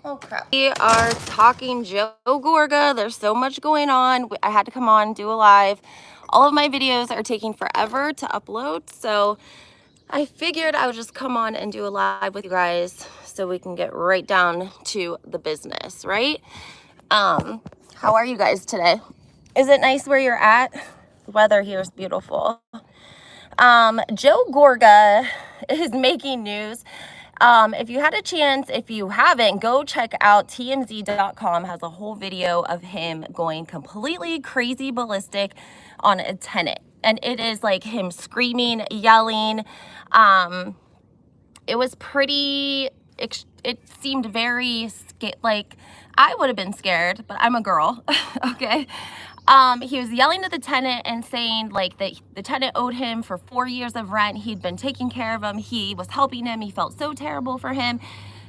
Oh crap. We are talking Joe Gorga. There's so much going on. I had to come on, do a live. All of my videos are taking forever to upload, so I figured I would just come on and do a live with you guys so we can get right down to the business, right? How are you guys today? Is it nice where you're at? The weather here is beautiful. Joe Gorga is making news. If you had a chance, if you haven't, go check out TMZ.com. Has a whole video of him going completely crazy ballistic on a tenant. And it is like him screaming, yelling. It was pretty, it seemed very, like, I would have been scared, but I'm a girl, okay? He was yelling at the tenant and saying like that the tenant owed him for 4 years of rent. He'd been taking care of him. He was helping him. He felt so terrible for him.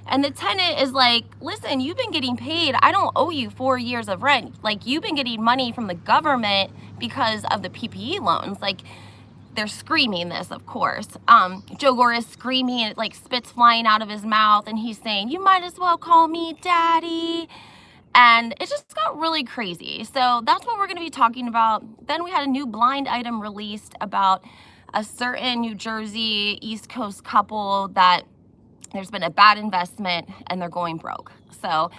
And the tenant is like, listen, you've been getting paid. I don't owe you 4 years of rent. Like, you've been getting money from the government because of the PPE loans. Like, they're screaming this, of course. Joe Gorga is screaming, and it like spit's flying out of his mouth, and he's saying, you might as well call me daddy. And it just got really crazy. So that's what we're going to be talking about. Then we had a new blind item released about a certain New Jersey East Coast couple that there's been a bad investment and they're going broke. So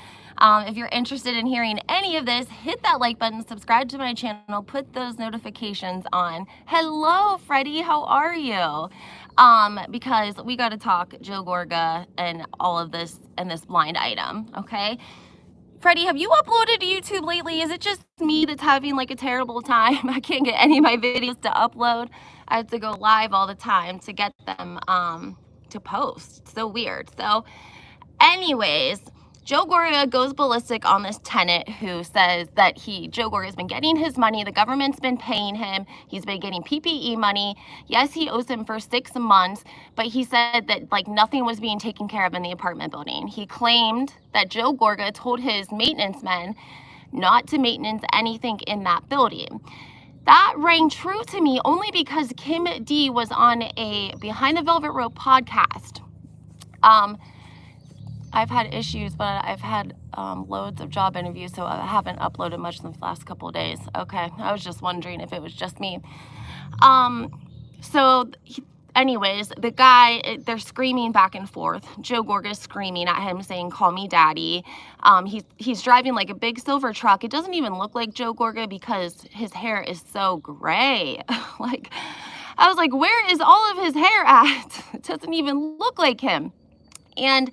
if you're interested in hearing any of this, hit that like button, subscribe to my channel, put those notifications on. Hello, Freddie, how are you? Because we got to talk Joe Gorga and all of this and this blind item, okay? Freddie, have you uploaded to YouTube lately? Is it just me that's having like a terrible time? I can't get any of my videos to upload. I have to go live all the time to get them to post. So weird. So anyways, Joe Gorga goes ballistic on this tenant who says that Joe Gorga has been getting his money. The government's been paying him. He's been getting PPE money. Yes, he owes him for 6 months, but he said that like nothing was being taken care of in the apartment building. He claimed that Joe Gorga told his maintenance men not to maintenance anything in that building. That rang true to me only because Kim D was on a Behind the Velvet Rope podcast. I've had issues, but I've had loads of job interviews, so I haven't uploaded much in the last couple of days. Okay, I was just wondering if it was just me. Anyways, the guy, they're screaming back and forth. Joe Gorga is screaming at him, saying, call me daddy. He's driving like a big silver truck. It doesn't even look like Joe Gorga because his hair is so gray. Like, I was like, where is all of his hair at? It doesn't even look like him. And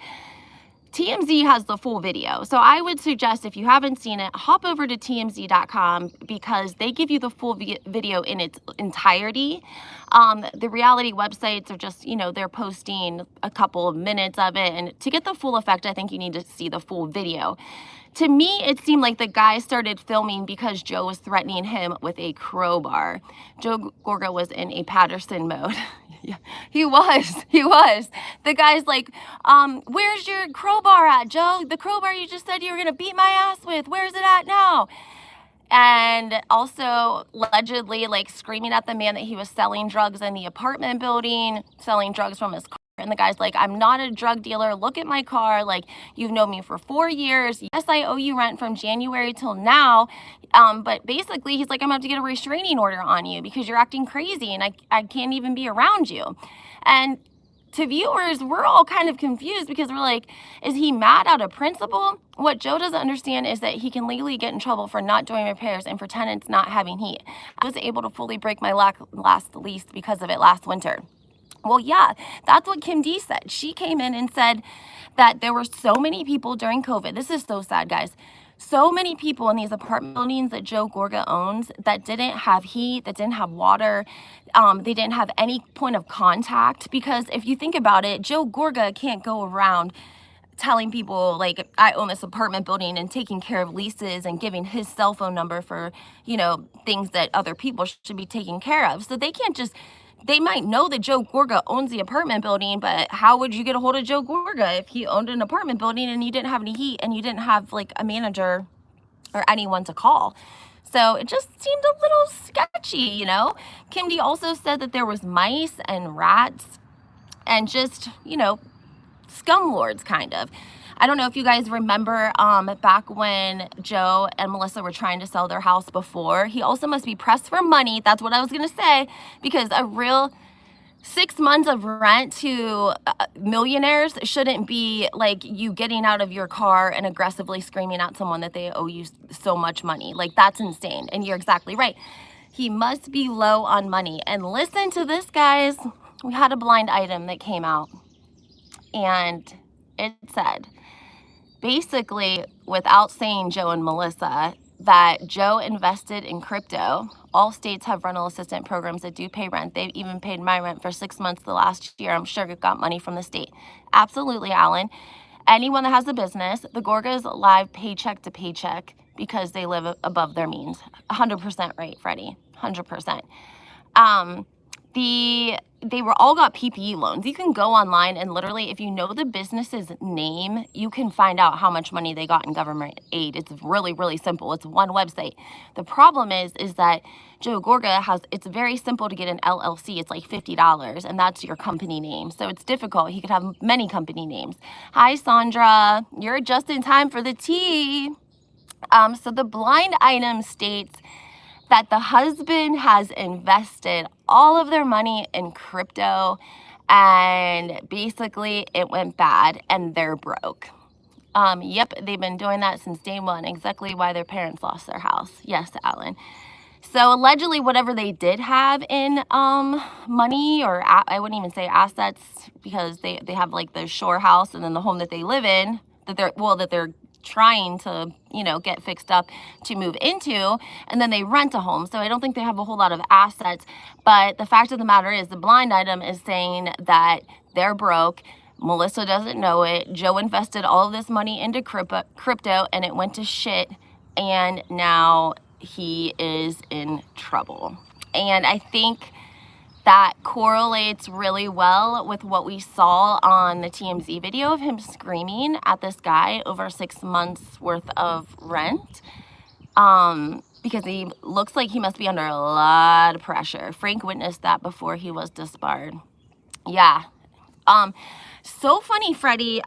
TMZ has the full video. So I would suggest, if you haven't seen it, hop over to TMZ.com because they give you the full video in its entirety. The reality websites are just, you know, they're posting a couple of minutes of it. And to get the full effect, I think you need to see the full video. To me, it seemed like the guy started filming because Joe was threatening him with a crowbar. Joe Gorga was in a Patterson mode. Yeah, he was. The guy's like, where's your crowbar at, Joe? The crowbar you just said you were gonna beat my ass with, where's it at now? And also allegedly like screaming at the man that he was selling drugs in the apartment building, selling drugs from his car. And the guy's like, I'm not a drug dealer. Look at my car. Like, you've known me for 4 years. Yes, I owe you rent from January till now. But basically, he's like, I'm about to get a restraining order on you because you're acting crazy and I can't even be around you. And to viewers, we're all kind of confused because we're like, is he mad out of principle? What Joe doesn't understand is that he can legally get in trouble for not doing repairs and for tenants not having heat. I was able to fully break my last lease because of it last winter. Well, yeah, that's what Kim D said. She came in and said that there were so many people during COVID. This is so sad, guys. So many people in these apartment buildings that Joe Gorga owns that didn't have heat, that didn't have water. They didn't have any point of contact because if you think about it, Joe Gorga can't go around telling people like I own this apartment building and taking care of leases and giving his cell phone number for, you know, things that other people should be taking care of. So they can't just... They might know that Joe Gorga owns the apartment building, but how would you get a hold of Joe Gorga if he owned an apartment building and you didn't have any heat and you didn't have like a manager or anyone to call? So it just seemed a little sketchy, you know? Kim D also said that there was mice and rats and just, you know, scum lords kind of. I don't know if you guys remember back when Joe and Melissa were trying to sell their house before. He also must be pressed for money. That's what I was going to say, because a real 6 months of rent to millionaires shouldn't be like you getting out of your car and aggressively screaming at someone that they owe you so much money. Like, that's insane. And you're exactly right. He must be low on money. And listen to this, guys. We had a blind item that came out, and it said, basically, without saying Joe and Melissa, that Joe invested in crypto. All states have rental assistance programs that do pay rent. They've even paid my rent for 6 months the last year. I'm sure it got money from the state. Absolutely, Alan. Anyone that has a business, the Gorgas live paycheck to paycheck because they live above their means. 100% right, Freddie. 100%. They were all got PPE loans. You can go online and literally, if you know the business's name, you can find out how much money they got in government aid. It's really, really simple. It's one website. The problem is that Joe Gorga it's very simple to get an LLC. It's like $50, and that's your company name. So it's difficult. He could have many company names. Hi, Sandra. You're just in time for the tea. So the blind item states that the husband has invested all of their money in crypto, and basically it went bad and they're broke. Yep, they've been doing that since day one. Exactly why their parents lost their house. Yes, Alan. So allegedly, whatever they did have in money, or I wouldn't even say assets, because they have like the shore house and then the home that they live in that they're trying to, get fixed up to move into, and then they rent a home. So I don't think they have a whole lot of assets. But the fact of the matter is, the blind item is saying that they're broke. Melissa doesn't know it. Joe invested all of this money into crypto and it went to shit, and now he is in trouble. And I think that correlates really well with what we saw on the TMZ video of him screaming at this guy over 6 months worth of rent, because he looks like he must be under a lot of pressure. Frank witnessed that before he was disbarred. Yeah. So funny, Freddie.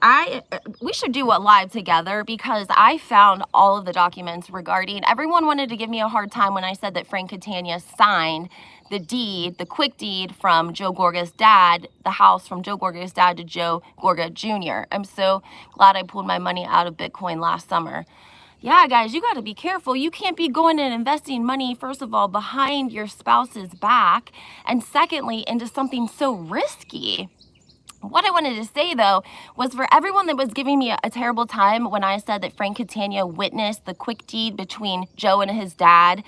We should do a live together, because I found all of the documents regarding. Everyone wanted to give me a hard time when I said that Frank Catania signed the deed, the quick deed from Joe Gorga's dad, the house from Joe Gorga's dad to Joe Gorga Jr. I'm so glad I pulled my money out of Bitcoin last summer. Yeah, guys, you got to be careful. You can't be going and investing money, first of all, behind your spouse's back, and secondly, into something so risky. What I wanted to say, though, was for everyone that was giving me a terrible time when I said that Frank Catania witnessed the quick deed between Joe and his dad,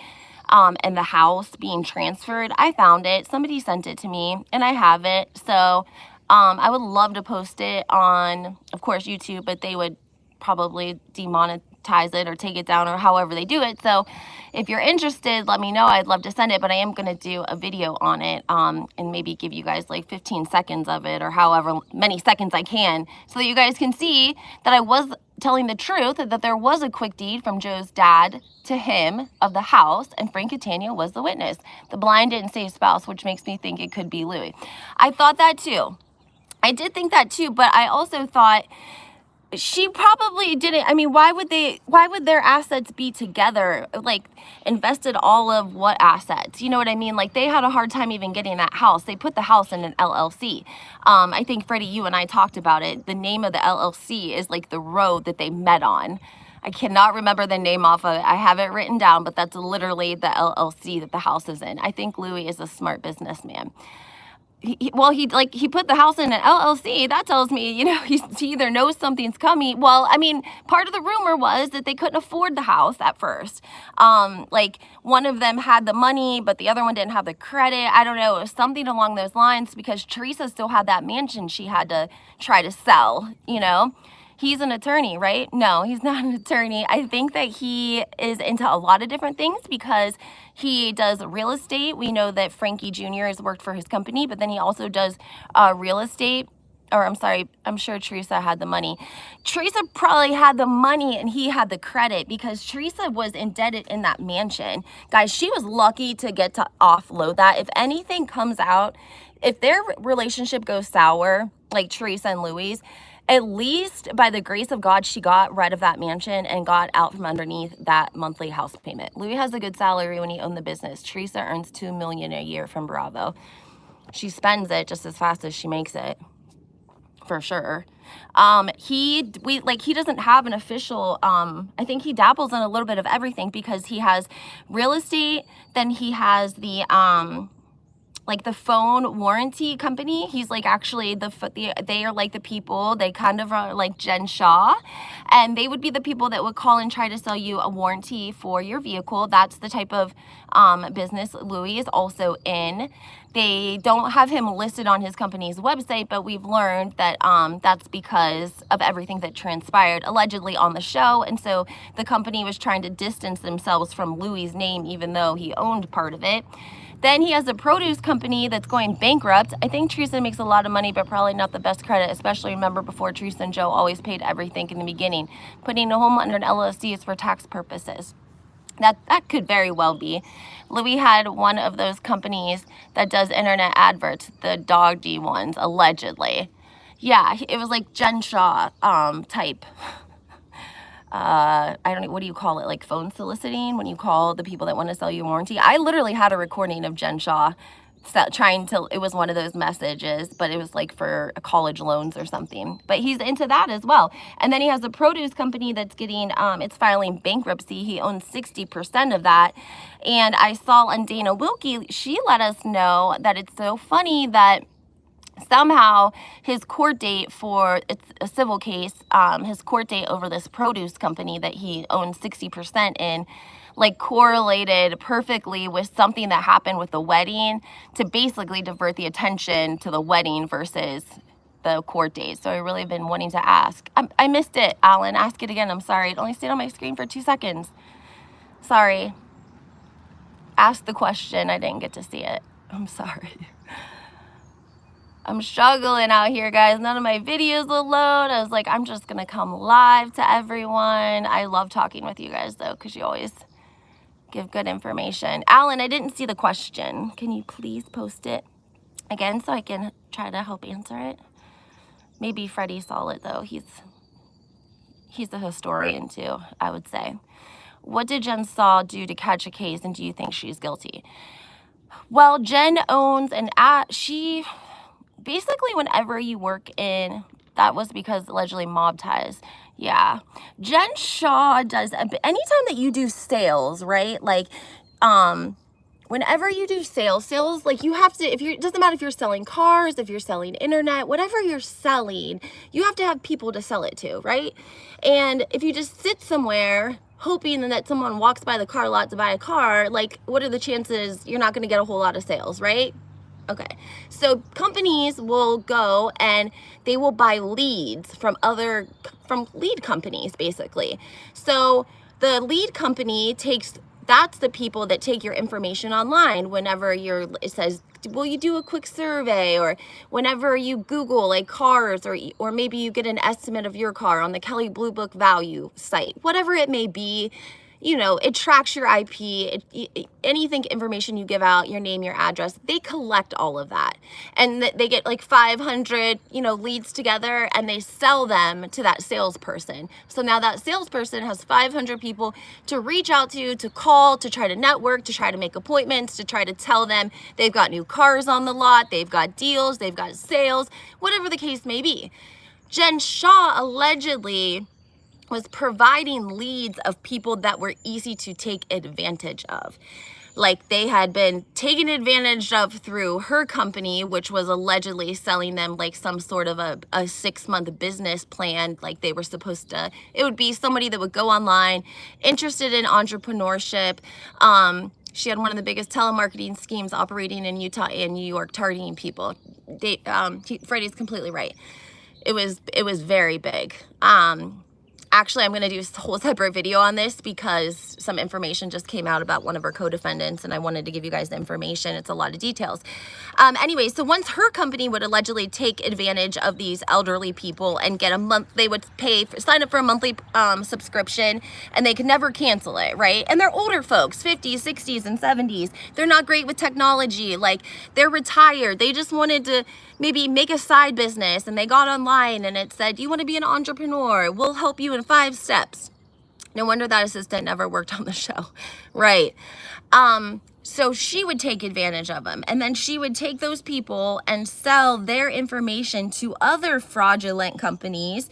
and the house being transferred, I found it. Somebody sent it to me, and I have it. So I would love to post it on, of course, YouTube, but they would probably demonetize it or take it down, or however they do it. So if you're interested, let me know. I'd love to send it, but I am going to do a video on it, and maybe give you guys like 15 seconds of it, or however many seconds I can, so that you guys can see that I was telling the truth, that there was a quick deed from Joe's dad to him of the house, and Frank Catania was the witness. The blind didn't say spouse, which makes me think it could be Louis. I thought that too. I did think that too, but I also thought she probably didn't. I mean, why would their assets be together? Like, invested all of what assets? You know what I mean? Like, they had a hard time even getting that house. They put the house in an LLC. I think, Freddie, you and I talked about it. The name of the LLC is like the road that they met on. I cannot remember the name off of it. I have it written down, but that's literally the LLC that the house is in. I think Louis is a smart businessman. He put the house in an LLC. That tells me, he either knows something's coming. Well, I mean, part of the rumor was that they couldn't afford the house at first. Like, one of them had the money, but the other one didn't have the credit. I don't know, something along those lines, because Teresa still had that mansion she had to try to sell, He's an attorney, right? No, he's not an attorney. I think that he is into a lot of different things, because he does real estate. We know that Frankie Jr. has worked for his company, but then he also does real estate. Or I'm sure Teresa had the money. Teresa probably had the money and he had the credit, because Teresa was indebted in that mansion. Guys, she was lucky to get to offload that. If anything comes out, if their relationship goes sour, like Teresa and Luis, At least by the grace of God, she got rid of that mansion and got out from underneath that monthly house payment. Louis has a good salary when he owned the business. Teresa earns $2 million a year from Bravo. She spends it just as fast as she makes it, for sure. He doesn't have an official, I think he dabbles in a little bit of everything, because he has real estate, then he has the like the phone warranty company. He's like actually they are like the people, they kind of are like Jen Shah, and they would be the people that would call and try to sell you a warranty for your vehicle. That's the type of business Louis is also in. They don't have him listed on his company's website, but we've learned that that's because of everything that transpired allegedly on the show. And so the company was trying to distance themselves from Louis's name, even though he owned part of it. Then he has a produce company that's going bankrupt. I think Teresa makes a lot of money, but probably not the best credit, especially remember before Teresa and Joe always paid everything in the beginning. Putting a home under an LLC is for tax purposes. That could very well be. Louis had one of those companies that does internet adverts, the doggy ones, allegedly. Yeah, it was like Jen Shah type. I don't know, what do you call it? Like phone soliciting, when you call the people that want to sell you a warranty. I literally had a recording of Jen Shah it was one of those messages, but it was like for college loans or something. But he's into that as well. And then he has a produce company that's getting, it's filing bankruptcy. He owns 60% of that. And I saw on Dana Wilkie, she let us know that it's so funny that somehow his court date for, it's a civil case, his court date over this produce company that he owns 60% in, like correlated perfectly with something that happened with the wedding to basically divert the attention to the wedding versus the court date. So I really have been wanting to ask. I missed it, Alan. Ask it again. I'm sorry. It only stayed on my screen for 2 seconds. Sorry. Ask the question. I didn't get to see it. I'm sorry. I'm struggling out here, guys. None of my videos will load. I was like, I'm just going to come live to everyone. I love talking with you guys, though, because you always give good information. Alan, I didn't see the question. Can you please post it again so I can try to help answer it? Maybe Freddie saw it, though. He's a historian, too, I would say. What did Jen Shah do to catch a case, and do you think she's guilty? Well, Jen owns she... Basically, whenever you work in, that was because allegedly mob ties. Yeah. Jen Shah does, anytime that you do sales, right? Like, whenever you do sales, like you have to, it doesn't matter if you're selling cars, if you're selling internet, whatever you're selling, you have to have people to sell it to, right? And if you just sit somewhere hoping that someone walks by the car lot to buy a car, like what are the chances you're not going to get a whole lot of sales, right? Okay, so companies will go and they will buy leads from lead companies, basically. So the lead company that's the people that take your information online whenever it says, will you do a quick survey? Or whenever you Google like cars, or maybe you get an estimate of your car on the Kelley Blue Book value site, whatever it may be. You know, it tracks your IP, anything, information you give out, your name, your address, they collect all of that. And they get like 500, leads together, and they sell them to that salesperson. So now that salesperson has 500 people to reach out to call, to try to network, to try to make appointments, to try to tell them they've got new cars on the lot, they've got deals, they've got sales, whatever the case may be. Jen Shah allegedly was providing leads of people that were easy to take advantage of. Like they had been taken advantage of through her company, which was allegedly selling them like some sort of a 6-month business plan. Like they were supposed to, it would be somebody that would go online, interested in entrepreneurship. She had one of the biggest telemarketing schemes operating in Utah and New York, targeting people. Freddie's completely right. It was very big. Actually, I'm going to do a whole separate video on this because some information just came out about one of her co-defendants, and I wanted to give you guys the information. It's a lot of details. Anyway, so once her company would allegedly take advantage of these elderly people and get a month, they would sign up for a monthly subscription, and they could never cancel it, right? And they're older folks, 50s, 60s, and 70s. They're not great with technology. Like, they're retired. They just wanted to maybe make a side business, and they got online and it said, you want to be an entrepreneur? We'll help you in 5 steps. No wonder that assistant never worked on the show, right? So she would take advantage of them, and then she would take those people and sell their information to other fraudulent companies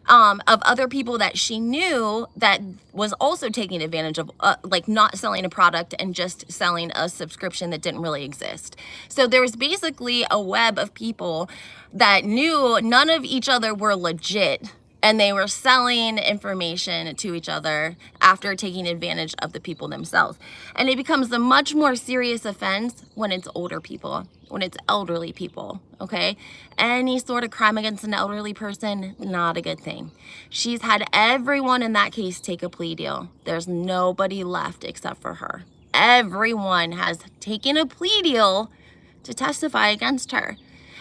of other people that she knew that was also taking advantage of, like, not selling a product and just selling a subscription that didn't really exist. So there was basically a web of people that knew none of each other were legit, and they were selling information to each other after taking advantage of the people themselves. And it becomes a much more serious offense when it's older people, when it's elderly people, okay? Any sort of crime against an elderly person, not a good thing. She's had everyone in that case take a plea deal. There's nobody left except for her. Everyone has taken a plea deal to testify against her.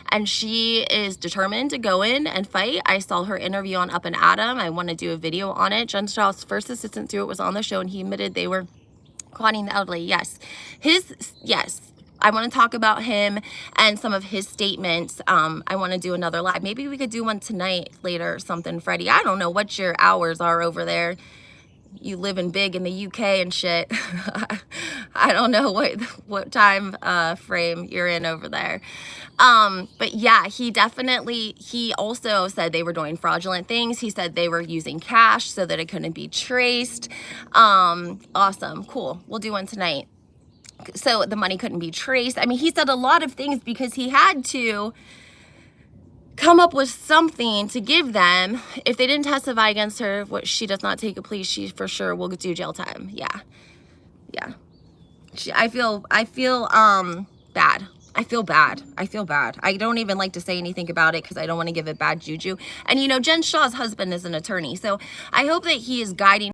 And she is determined to go in and fight. I saw her interview on Up and Adam. I want to do a video on it. Jen Shah's first assistant to it was on the show, and he admitted they were conning the elderly. Yes. Yes. I want to talk about him and some of his statements. I want to do another live. Maybe we could do one tonight, later, or something, Freddie. I don't know what your hours are over there. You living big in the UK and shit. I don't know what time frame you're in over there. But yeah, he also said they were doing fraudulent things. He said they were using cash so that it couldn't be traced. Awesome. Cool. We'll do one tonight. So the money couldn't be traced. I mean, he said a lot of things because he had to come up with something to give them. If they didn't testify against her, what she does not take a plea, she for sure will do jail time. Yeah. I feel bad. I feel bad. I don't even like to say anything about it because I don't want to give it bad juju. And you know, Jen Shah's husband is an attorney, so I hope that he is guiding